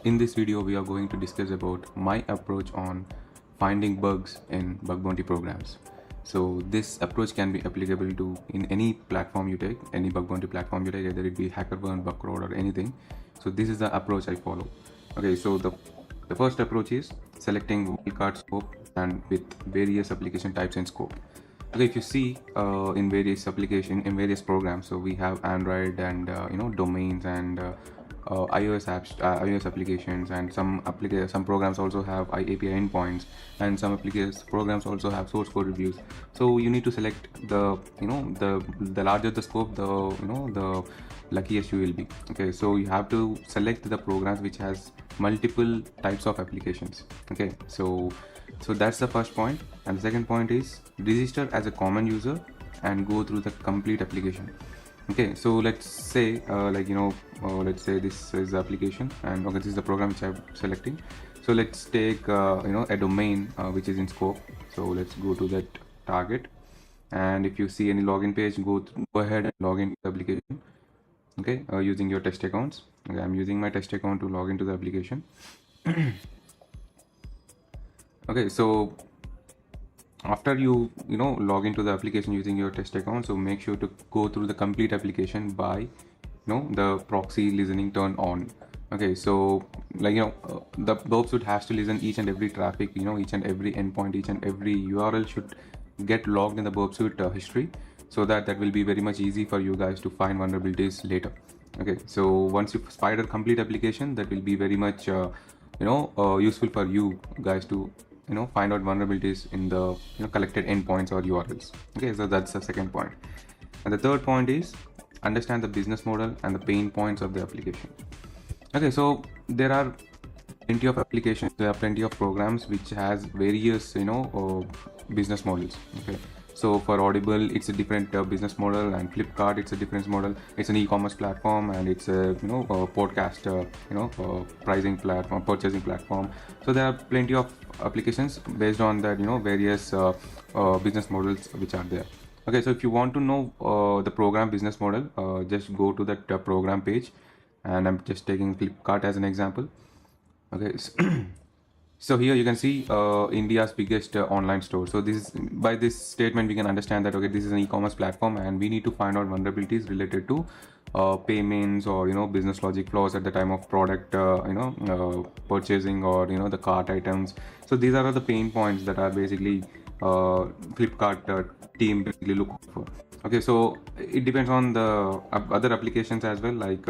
In this video, we are going to discuss about my approach on finding bugs in bug bounty programs. So this approach can be applicable to in any platform you take, any bug bounty platform you take, either it be HackerBurn, Bugcrowd, or anything. So this is the approach I follow. Okay, so the first approach is selecting wildcard scope and with various application types in scope. Okay, if you see in various programs, so we have Android and domains and iOS apps, iOS applications, and some programs also have API endpoints, and some programs also have source code reviews. So you need to select the larger the scope, the luckiest you will be. Okay, so you have to select the programs which has multiple types of applications. Okay, so that's the first point. And the second point is register as a common user and go through the complete application. Okay, so let's say let's say this is the application, and okay, this is the program which I'm selecting. So let's take a domain which is in scope. So let's go to that target, and if you see any login page, go ahead and log into the application. Okay, using your test accounts. Okay, I'm using my test account to log into the application. Okay, so after you log into the application using your test account, so make sure to go through the complete application by the proxy listening turned on. Okay, so the burp suite has to listen each and every traffic, each and every endpoint, each and every URL should get logged in the burp suite history, so that will be very much easy for you guys to find vulnerabilities later. Okay, so once you spider complete application, that will be very much useful for you guys to find out vulnerabilities in the collected endpoints or URLs. Okay, so that's the second point. And the third point is understand the business model and the pain points of the application. Okay, so there are plenty of applications, there are plenty of programs which has various business models. Okay, so for Audible, it's a different business model, and Flipkart, it's a different model. It's an e-commerce platform, and it's a podcast pricing platform, purchasing platform. So there are plenty of applications based on that various business models which are there. Okay, so if you want to know the program business model, just go to that program page, and I'm just taking Flipkart as an example. Okay. So here you can see India's biggest online store. So this is, by this statement we can understand that okay, this is an e-commerce platform, and we need to find out vulnerabilities related to payments or business logic flaws at the time of product purchasing or the cart items. So these are the pain points that are basically Flipkart team basically look for. Okay, so it depends on the other applications as well, like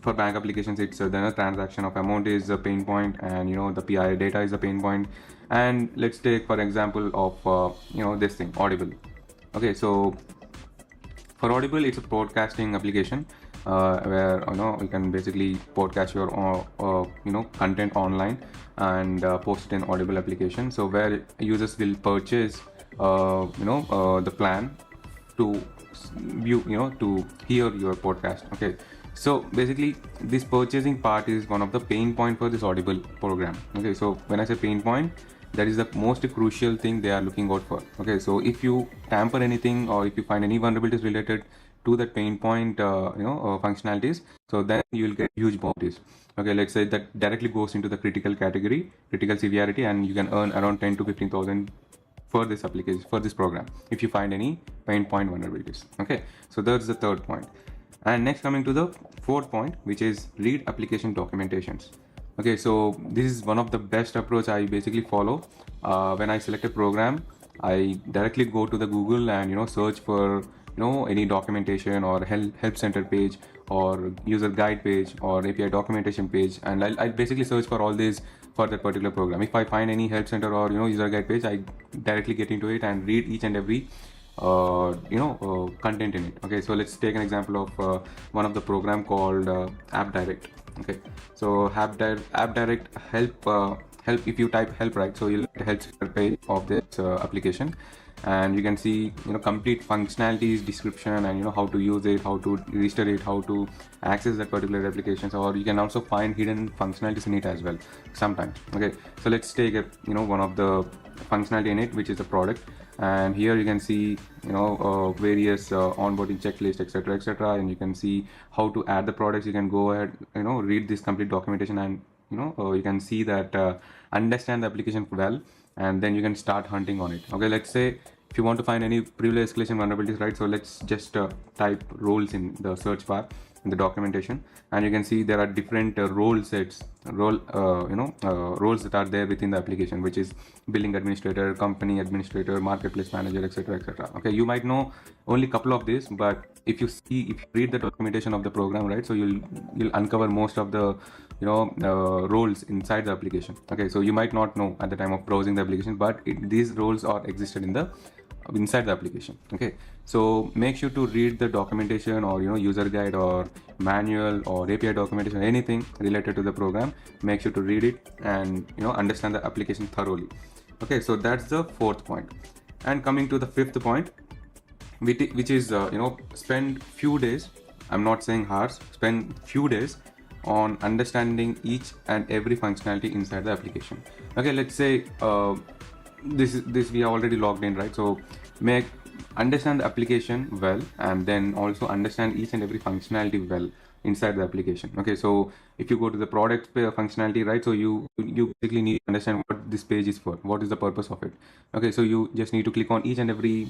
for bank applications, it's then a transaction of amount is a pain point, and the PII data is a pain point. And let's take for example of this thing, Audible. Okay, so for Audible, it's a podcasting application where you can basically podcast your content online and post it in Audible application. So where users will purchase the plan to view to hear your podcast. Okay, so basically this purchasing part is one of the pain point for this Audible program. Okay, so when I say pain point, that is the most crucial thing they are looking out for. Okay, so if you tamper anything or if you find any vulnerabilities related to that pain point functionalities, so then you will get huge bounties. Okay, let's say that directly goes into the critical category, critical severity, and you can earn around 10 to 15,000 for this application, for this program, if you find any pain point vulnerabilities. Okay, so that's the third point. And next, coming to the fourth point, which is read application documentations. Okay, so this is one of the best approach I basically follow. When I select a program, I directly go to the Google and search for any documentation or help center page or user guide page or API documentation page, and I'll basically search for all these for that particular program. If I find any help center or user guide page, I directly get into it and read each and every content in it. Okay, so let's take an example of one of the program called App Direct. Okay, so App Direct help if you type help, right, so you'll get a help center page of this application, and you can see complete functionalities, description, and how to use it, how to register it, how to access that particular application, or you can also find hidden functionalities in it as well sometimes. Okay, so let's take one of the functionality in it, which is the product. and here you can see various onboarding checklist, etc., etc., and you can see how to add the products. You can go ahead, read this complete documentation, and you can see that understand the application well, and then you can start hunting on it. Okay, let's say if you want to find any privilege escalation vulnerabilities, right? So let's just type roles in the search bar in the documentation, and you can see there are different role sets, roles that are there within the application, which is billing administrator, company administrator, marketplace manager, etc., etc. Okay, you might know only a couple of these, but if you read the documentation of the program, right, so you'll uncover most of the roles inside the application. Okay, so you might not know at the time of browsing the application, but these roles are existed in the inside the application. Okay, so make sure to read the documentation, or user guide or manual or API documentation, anything related to the program. Make sure to read it and understand the application thoroughly. Okay, so that's the fourth point. And coming to the fifth point, which is spend few days, I'm not saying hours, spend few days on understanding each and every functionality inside the application. Okay, let's say this we are already logged in, right? So understand the application well, and then also understand each and every functionality well inside the application. Okay, so if you go to the product functionality, right, so you basically need to understand what this page is for, what is the purpose of it. Okay, so you just need to click on each and every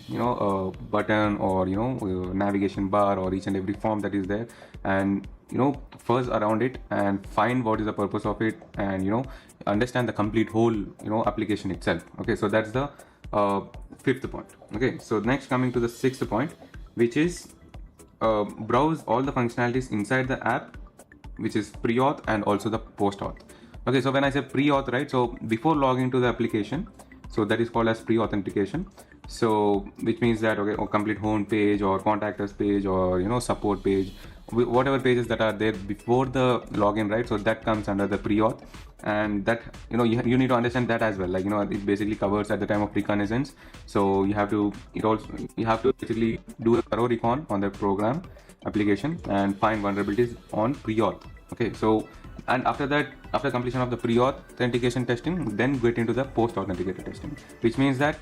button, or navigation bar, or each and every form that is there, and fuzz around it and find what is the purpose of it, and understand the complete whole application itself. Okay, so that's the fifth point. Okay, so next, coming to the sixth point, which is browse all the functionalities inside the app, which is pre-auth and also the post-auth. Okay, so when I say pre-auth, right, so before logging to the application, so that is called as pre-authentication. So which means that, okay, or complete home page, or contact us page, or support page, whatever pages that are there before the login, right, so that comes under the pre-auth. And that you need to understand that as well, like it basically covers at the time of reconnaissance. So you have to basically do a thorough recon on the program application and find vulnerabilities on pre-auth. Okay, so and after that, after completion of the pre-auth authentication testing, then get into the post-authenticated testing, which means that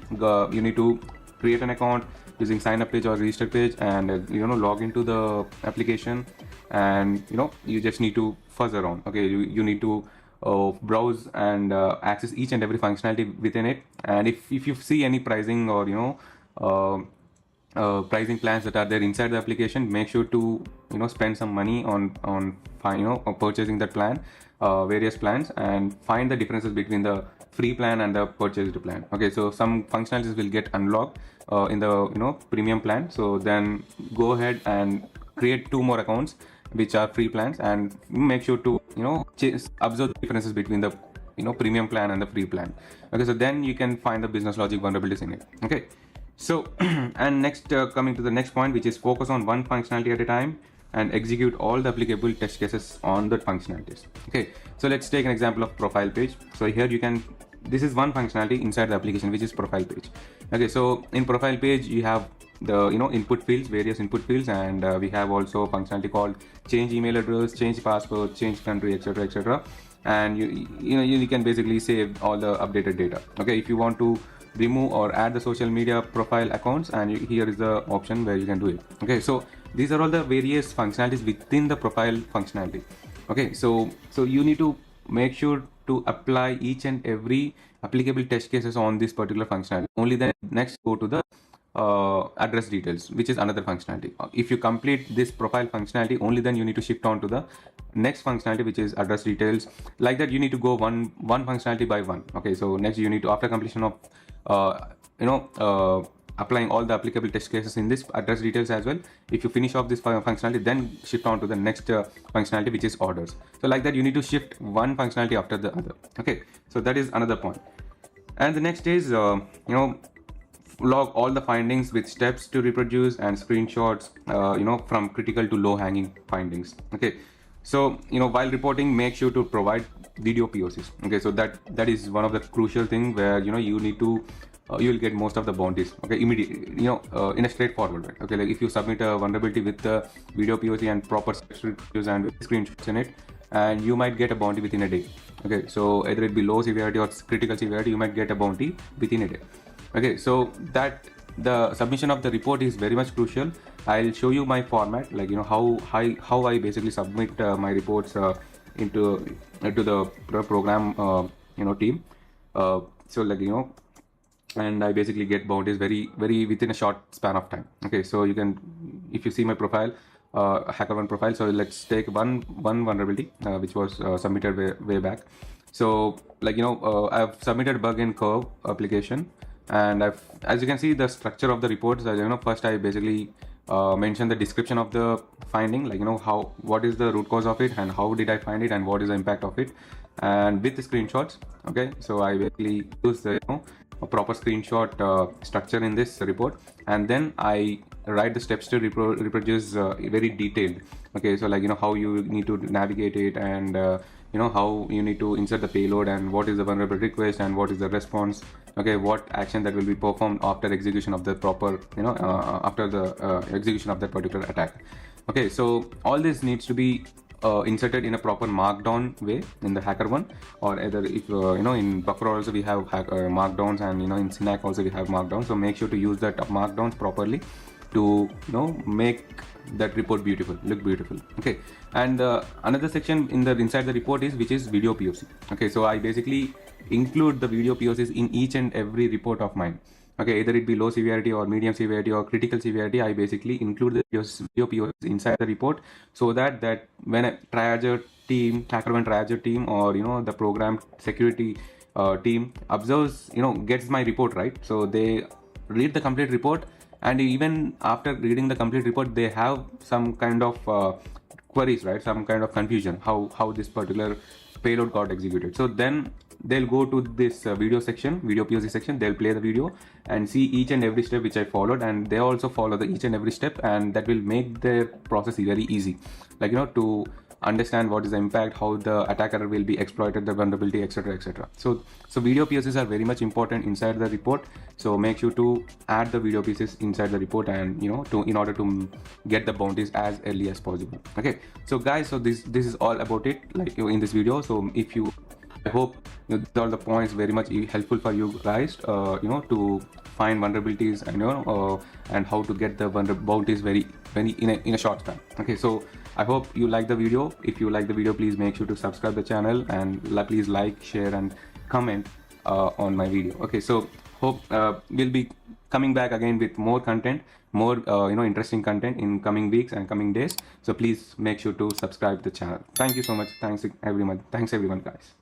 you need to create an account using sign up page or register page, and log into the application, and you just need to fuzz around. Okay, you need to browse and access each and every functionality within it. And if you see any pricing, or pricing plans that are there inside the application, make sure to spend some money on purchasing that plan, various plans, and find the differences between the free plan and the purchased plan. Okay, so some functionalities will get unlocked in the premium plan. So then go ahead and create 2 more accounts which are free plans, and make sure to observe the differences between the premium plan and the free plan. Okay, so then you can find the business logic vulnerabilities in it. Okay, so and next, coming to the next point, which is focus on one functionality at a time and execute all the applicable test cases on the functionalities. Okay, so let's take an example of profile page. So here this is one functionality inside the application, which is profile page. Okay, so in profile page you have the input fields, various input fields, and we have also a functionality called change email address, change password, change country, etc., etc. And you can basically save all the updated data. Okay, if you want to remove or add the social media profile accounts, and here is the option where you can do it. Okay, so these are all the various functionalities within the profile functionality. Okay, so you need to make sure to apply each and every applicable test cases on this particular functionality. Only then next go to the address details, which is another functionality. If you complete this profile functionality, only then you need to shift on to the next functionality, which is address details. Like that, you need to go one functionality by one. Okay, so next you need to, after completion of applying all the applicable test cases in this address details as well, if you finish off this functionality, then shift on to the next functionality, which is orders. So like that, you need to shift one functionality after the other. Okay, so that is another point. And the next is log all the findings with steps to reproduce and screenshots from critical to low hanging findings. Okay, so while reporting, make sure to provide video POCs. Okay, so that is one of the crucial thing where you need to you will get most of the bounties. Okay, immediately, in a straightforward way. Okay, like if you submit a vulnerability with the video POC and proper reviews and screenshots in it, and you might get a bounty within a day. Okay, so either it be low severity or critical severity, you might get a bounty within a day. Okay, so that the submission of the report is very much crucial. I'll show you my format, like how I basically submit my reports into the program team. So like and I basically get bounties very within a short span of time. Okay, so you can, if you see my profile, HackerOne profile. So let's take one vulnerability which was submitted way back. So like I've submitted bug in Curve application, and as you can see, the structure of the reports. First I basically mention the description of the finding, like what is the root cause of it and how did I find it and what is the impact of it, and with the screenshots. Okay, so I basically use the a proper screenshot structure in this report, and then I write the steps to reproduce very detailed. Okay, so like how you need to navigate it, and how you need to insert the payload, and what is the vulnerable request and what is the response. Okay, what action that will be performed after execution of the proper after the execution of that particular attack. Okay, so all this needs to be inserted in a proper markdown way in the HackerOne, or either if in Buffer also we have markdowns, and in Synac also we have markdowns. So make sure to use that markdowns properly to make that report look beautiful. Okay, and another section inside the report is, which is video POC. Okay, so I basically include the video POCs in each and every report of mine. Okay, either it be low severity or medium severity or critical severity, I basically include the video POCs inside the report, so that when a triager team, HackerOne triager team, or the program security team observes, gets my report, right, so they read the complete report, and even after reading the complete report, they have some kind of queries, right, some kind of confusion how this particular payload got executed. So then they'll go to this video POC section, they'll play the video and see each and every step which I followed, and they also follow the each and every step, and that will make their process very easy, like to understand what is the impact, how the attacker will be exploited the vulnerability, etc, etc. So video POCs are very much important inside the report, so make sure to add the video POCs inside the report, and in order to get the bounties as early as possible. Okay, so guys, so this is all about it, like in this video. So I hope all the points very much helpful for you guys, to find vulnerabilities, and how to get the bounties very in a short span. Okay, so I hope you like the video. If you like the video, please make sure to subscribe the channel, and please like, share, and comment on my video. Okay, so hope we'll be coming back again with more content, more interesting content in coming weeks and coming days. So please make sure to subscribe the channel. Thank you so much. Thanks everyone, guys.